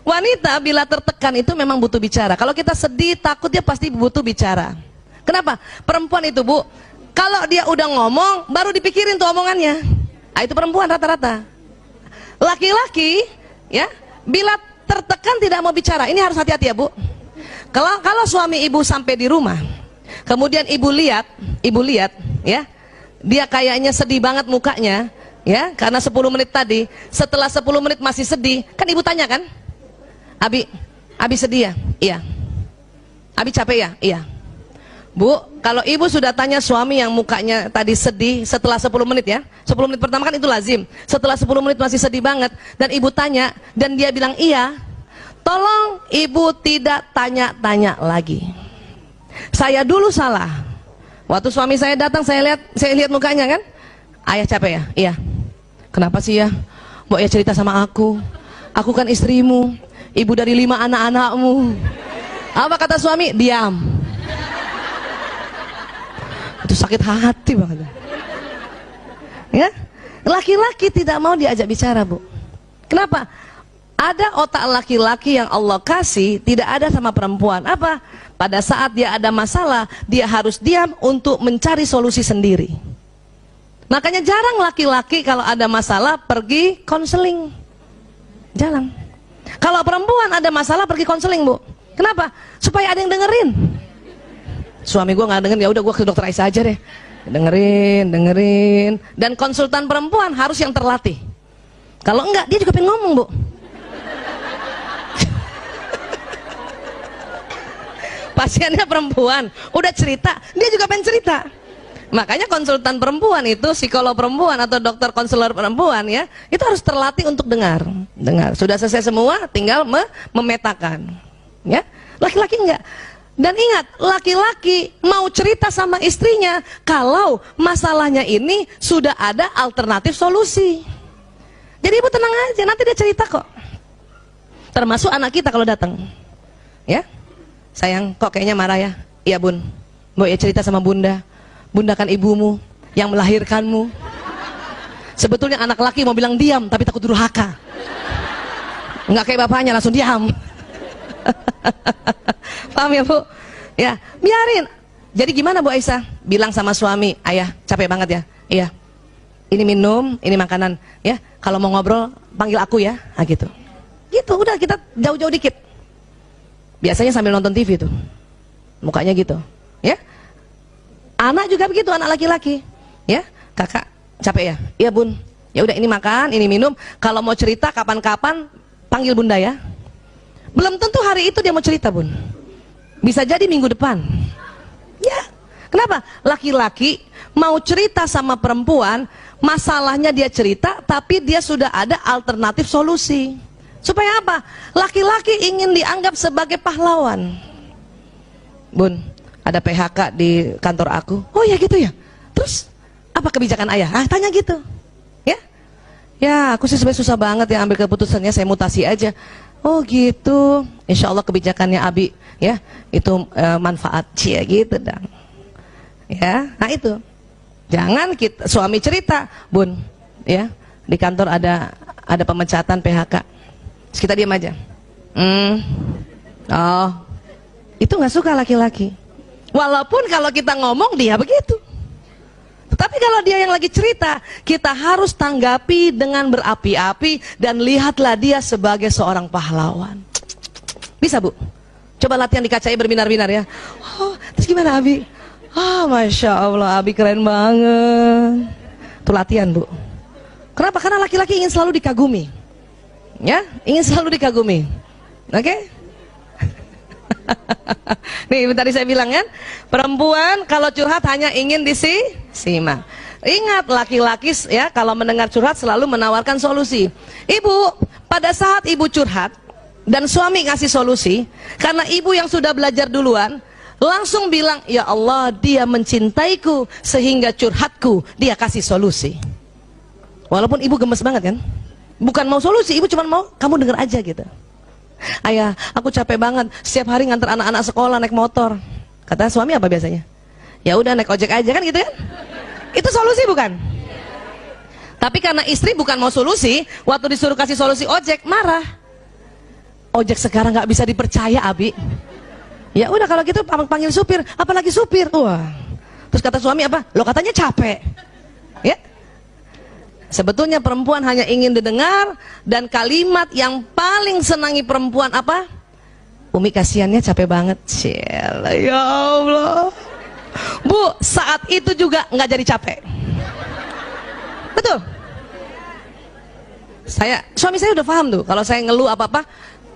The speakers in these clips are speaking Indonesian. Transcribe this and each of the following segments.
Wanita bila tertekan itu memang butuh bicara. Kalau kita sedih, takut, dia pasti butuh bicara. Kenapa? Perempuan itu, Bu, kalau dia udah ngomong, baru dipikirin tuh omongannya. Nah, itu perempuan rata-rata. Laki-laki, ya, bila tertekan tidak mau bicara. Ini harus hati-hati ya, Bu. Kalau suami ibu sampai di rumah, kemudian ibu lihat, ya, dia kayaknya sedih banget mukanya, ya, karena 10 menit tadi. Setelah 10 menit masih sedih, kan ibu tanya kan? Abi sedih ya? Iya. Abi capek ya? Iya. Bu, kalau ibu sudah tanya suami yang mukanya tadi sedih setelah 10 menit ya, 10 menit pertama kan itu lazim, setelah 10 menit masih sedih banget, dan ibu tanya, dan dia bilang iya, tolong ibu tidak tanya-tanya lagi. Saya dulu salah. Waktu suami saya datang, saya lihat mukanya kan, ayah capek ya? Iya. Kenapa sih ya? Mbok ya cerita sama aku kan istrimu, ibu dari 5 anak-anakmu. Apa kata suami? Diam. Itu sakit hati banget. Ya, laki-laki tidak mau diajak bicara, Bu. Kenapa? Ada otak laki-laki yang Allah kasih, tidak ada sama perempuan. Apa? Pada saat dia ada masalah, dia harus diam untuk mencari solusi sendiri. Makanya jarang laki-laki kalau ada masalah pergi konseling. Jarang. Kalau perempuan ada masalah pergi konseling, Bu. Kenapa? Supaya ada yang dengerin. Suami gue nggak dengerin, ya udah gue ke dokter Aisyah aja deh. Dengerin. Dan konsultan perempuan harus yang terlatih. Kalau enggak, dia juga pengen ngomong, Bu. Pasiennya perempuan, udah cerita, dia juga pengen cerita. Makanya konsultan perempuan itu, psikolog perempuan atau dokter konselor perempuan ya, itu harus terlatih untuk dengar. Sudah selesai semua, tinggal memetakan. Ya, laki-laki enggak. Dan ingat, laki-laki mau cerita sama istrinya kalau masalahnya ini sudah ada alternatif solusi. Jadi ibu tenang aja, nanti dia cerita kok. Termasuk anak kita kalau datang. Ya, sayang, kok kayaknya marah ya? Iya bun, mau ya cerita sama bunda. Bunda kan ibumu yang melahirkanmu. Sebetulnya anak laki mau bilang diam, tapi takut durhaka. Enggak kayak bapaknya, langsung diam. Paham ya Bu? Ya, biarin. Jadi gimana Bu Aisyah? Bilang sama suami, ayah capek banget ya? Iya. Ini minum, ini makanan. Ya, kalau mau ngobrol panggil aku ya. Nah gitu. Gitu, udah kita jauh-jauh dikit. Biasanya sambil nonton TV tuh. Mukanya gitu. Ya. Anak juga begitu, anak laki-laki. Ya, kakak capek ya? Iya bun. Ya udah ini makan, ini minum. Kalau mau cerita kapan-kapan panggil bunda ya. Belum tentu hari itu dia mau cerita bun. Bisa jadi minggu depan. Ya, kenapa? Laki-laki mau cerita sama perempuan, masalahnya dia cerita, tapi dia sudah ada alternatif solusi. Supaya apa? Laki-laki ingin dianggap sebagai pahlawan. Bun, ada PHK di kantor aku. Oh ya gitu ya. Terus apa kebijakan ayah? Ah, tanya gitu. Ya, ya aku sih sebenarnya susah banget ya ambil keputusannya, saya mutasi aja. Oh gitu, insya Allah kebijakannya Abi ya itu manfaat cia gitu dong. Ya, nah itu jangan kita suami cerita, bun, ya di kantor ada pemecatan PHK, terus kita diam aja. Oh, itu nggak suka laki-laki. Walaupun kalau kita ngomong dia begitu. Tetapi kalau dia yang lagi cerita, kita harus tanggapi dengan berapi-api dan lihatlah dia sebagai seorang pahlawan. Bisa Bu? Coba latihan di kacanya berbinar-binar ya. Oh, terus gimana Abi? Ah, Masya Allah, Abi keren banget. Itu latihan Bu. Kenapa? Karena laki-laki ingin selalu dikagumi. Ya, ingin selalu dikagumi. Oke? Nih tadi saya bilang kan, perempuan kalau curhat hanya ingin disimak. Ingat, laki-laki ya kalau mendengar curhat selalu menawarkan solusi. Ibu, pada saat ibu curhat dan suami ngasih solusi, karena ibu yang sudah belajar duluan, langsung bilang, ya Allah, dia mencintaiku sehingga curhatku dia kasih solusi. Walaupun ibu gemes banget kan, bukan mau solusi, ibu cuma mau kamu denger aja gitu. Ayah, aku capek banget setiap hari nganter anak-anak sekolah naik motor. Kata suami apa biasanya? Ya udah naik ojek aja kan gitu kan? Itu solusi bukan? Tapi karena istri bukan mau solusi, waktu disuruh kasih solusi ojek marah. ojek sekarang nggak bisa dipercaya, Abi. Ya udah kalau gitu panggil supir, apalagi supir. Wah. Terus kata suami apa? Lo katanya capek. Ya. Sebetulnya perempuan hanya ingin didengar, dan kalimat yang paling senangi perempuan apa? Umi kasihannya capek banget. Ciela, ya Allah. Bu, saat itu juga nggak jadi capek. Betul. Suami saya udah paham tuh. Kalau saya ngeluh apa-apa,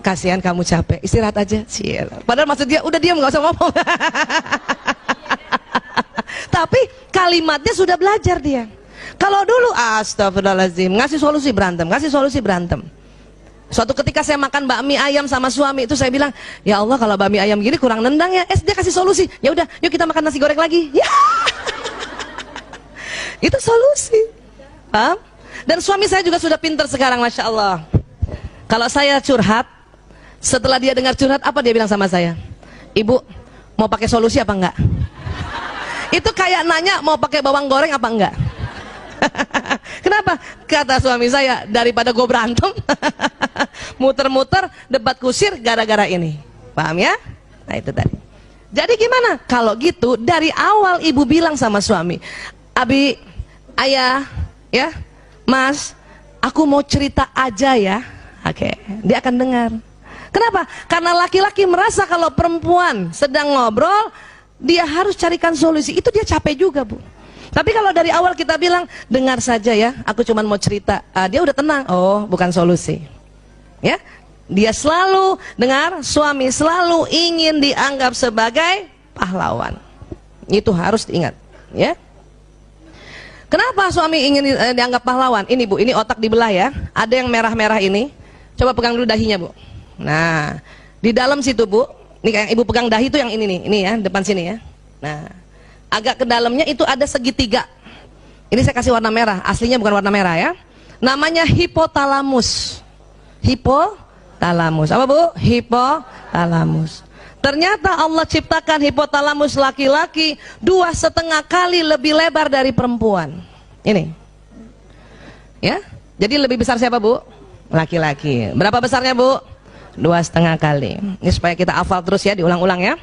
kasihan kamu capek, istirahat aja. Ciela. Padahal maksud dia, udah diam nggak usah ngomong. Tapi kalimatnya sudah belajar dia. Kalau dulu astagfirullahaladzim, ngasih solusi berantem. Suatu ketika saya makan bakmi ayam sama suami, itu saya bilang, ya Allah kalau bakmi ayam gini kurang nendang ya. Dia kasih solusi, ya udah yuk kita makan nasi goreng lagi. Ya. Itu solusi. Paham? Dan suami saya juga sudah pintar sekarang, Masya Allah. Kalau saya curhat, setelah dia dengar curhat, apa dia bilang sama saya? Ibu, mau pakai solusi apa enggak? Itu kayak nanya mau pakai bawang goreng apa enggak. Kenapa? Kata suami saya, daripada gue berantem muter-muter debat kusir gara-gara ini. Paham ya? Nah itu tadi. Jadi gimana? Kalau gitu dari awal ibu bilang sama suami, Abi, ayah, ya, Mas, aku mau cerita aja ya. Oke, dia akan dengar. Kenapa? Karena laki-laki merasa kalau perempuan sedang ngobrol, dia harus carikan solusi. Itu dia capek juga, Bu. Tapi kalau dari awal kita bilang, dengar saja ya, aku cuma mau cerita, dia udah tenang. Oh, bukan solusi. Ya, dia selalu dengar, suami selalu ingin dianggap sebagai pahlawan. Itu harus diingat. Ya. Kenapa suami ingin dianggap pahlawan? Ini Bu, ini otak dibelah ya. Ada yang merah-merah ini. Coba pegang dulu dahinya Bu. Nah, di dalam situ Bu, ini kayak ibu pegang dahi itu yang ini nih, ini ya, depan sini ya. Nah, agak ke dalamnya itu ada segitiga. Ini saya kasih warna merah, aslinya bukan warna merah ya. Namanya hipotalamus. Hipotalamus. Apa Bu? Hipotalamus. Ternyata Allah ciptakan hipotalamus laki-laki 2,5 kali lebih lebar dari perempuan. Ini. Ya. Jadi lebih besar siapa Bu? Laki-laki. Berapa besarnya Bu? 2,5 kali. Ini supaya kita hafal terus ya, diulang-ulang ya.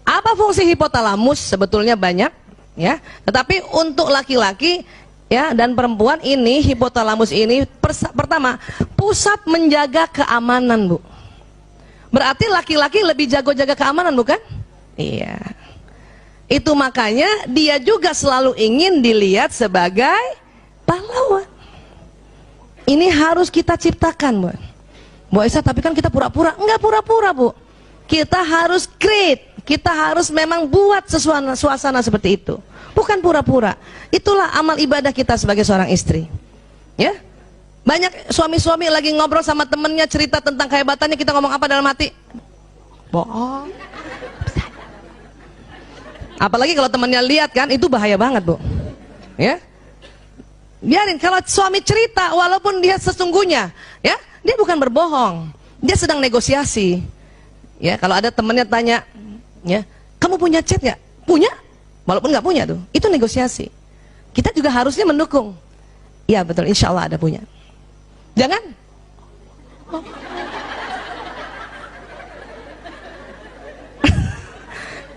Apa fungsi hipotalamus? Sebetulnya banyak ya. Tetapi untuk laki-laki ya dan perempuan ini, hipotalamus ini pertama pusat menjaga keamanan Bu. Berarti laki-laki lebih jago jaga keamanan bukan? Iya. Itu makanya dia juga selalu ingin dilihat sebagai pahlawan. Ini harus kita ciptakan Bu. Bu Aisyah, tapi kan kita pura-pura. Enggak pura-pura Bu. Kita harus create. Kita harus memang buat suasana seperti itu. Bukan pura-pura. Itulah amal ibadah kita sebagai seorang istri. Ya. Banyak suami-suami lagi ngobrol sama temennya, cerita tentang kehebatannya, kita ngomong apa dalam hati? Bohong. Apalagi kalau temennya lihat kan, itu bahaya banget Bu. Ya. Biarin, kalau suami cerita walaupun dia sesungguhnya, ya, dia bukan berbohong. Dia sedang negosiasi. Ya, kalau ada temennya tanya, ya, kamu punya chat nggak? Punya? Walaupun nggak punya tuh, itu negosiasi. Kita juga harusnya mendukung. Ya betul, insya Allah ada punya. Jangan. Oh.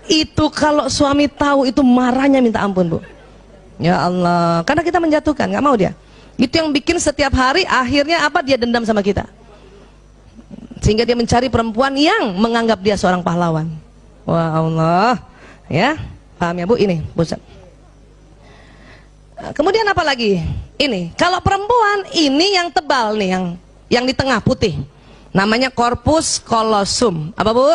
Itu kalau suami tahu itu marahnya minta ampun Bu. Ya Allah, karena kita menjatuhkan, nggak mau dia. Itu yang bikin setiap hari akhirnya apa? Dia dendam sama kita. Sehingga dia mencari perempuan yang menganggap dia seorang pahlawan. Wah Allah, ya, paham ya Bu? Ini pusat. Kemudian apa lagi? Ini, kalau perempuan ini yang tebal nih, yang di tengah putih, namanya corpus callosum. Apa Bu?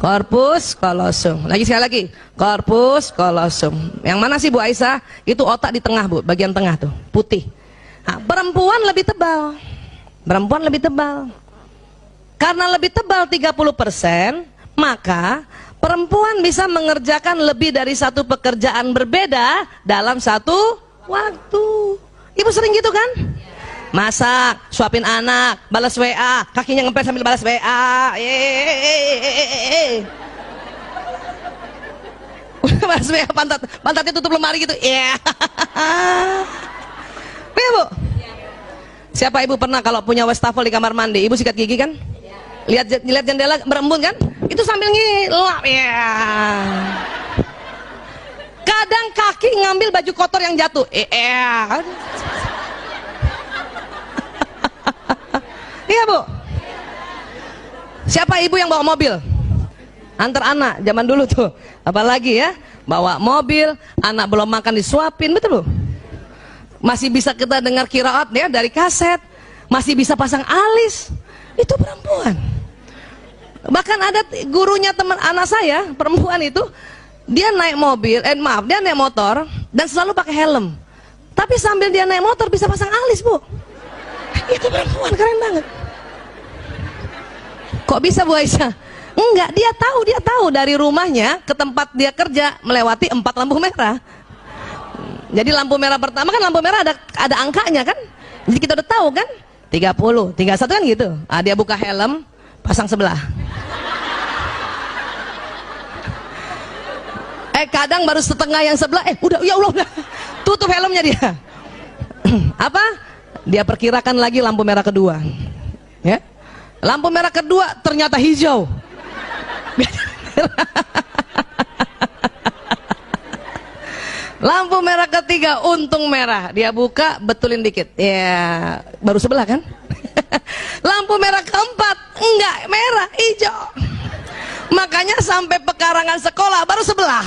Corpus callosum. Lagi sekali lagi, corpus callosum. Yang mana sih Bu Aisyah? Itu otak di tengah Bu, bagian tengah tuh, putih. Nah, perempuan lebih tebal. Perempuan lebih tebal. Karena lebih tebal 30%, maka perempuan bisa mengerjakan lebih dari satu pekerjaan berbeda dalam satu waktu. Ibu sering gitu kan? Masak, suapin anak, balas WA, kakinya ngepel sambil balas WA. Balas WA, pantatnya tutup lemari gitu. Ya. Ya Bu. Siapa ibu pernah kalau punya wastafel di kamar mandi, ibu sikat gigi kan? lihat jendela berembun kan, itu sambil ngilap ya. Kadang kaki ngambil baju kotor yang jatuh, iya Bu. Siapa ibu yang bawa mobil antar anak zaman dulu tuh, apalagi ya, bawa mobil, anak belum makan disuapin, betul Bu. Masih bisa kita dengar qiraat ya dari kaset, masih bisa pasang alis, itu perempuan. Bahkan ada gurunya teman anak saya perempuan itu, dia naik mobil, dia naik motor dan selalu pakai helm, tapi sambil dia naik motor bisa pasang alis Bu. Itu perempuan, keren banget. Kok bisa Bu Aisyah? Enggak, dia tahu dari rumahnya ke tempat dia kerja melewati 4 lampu merah. Jadi lampu merah pertama kan, lampu merah ada angkanya kan, jadi kita udah tahu kan, 30, 31 kan gitu. Dia buka helm, pasang sebelah. Kadang baru setengah yang sebelah, udah, ya Allah, udah tutup helmnya dia. Apa? Dia perkirakan lagi lampu merah kedua. Ya, lampu merah kedua ternyata hijau. Lampu merah ketiga untung merah, dia buka betulin dikit, ya baru sebelah kan. Lampu merah keempat enggak, merah hijau, makanya sampai pekarangan sekolah baru sebelah.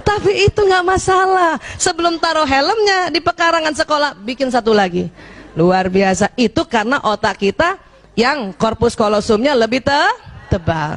Tapi itu nggak masalah, sebelum taruh helmnya di pekarangan sekolah bikin satu lagi. Luar biasa, itu karena otak kita yang korpus kolosumnya lebih tebal.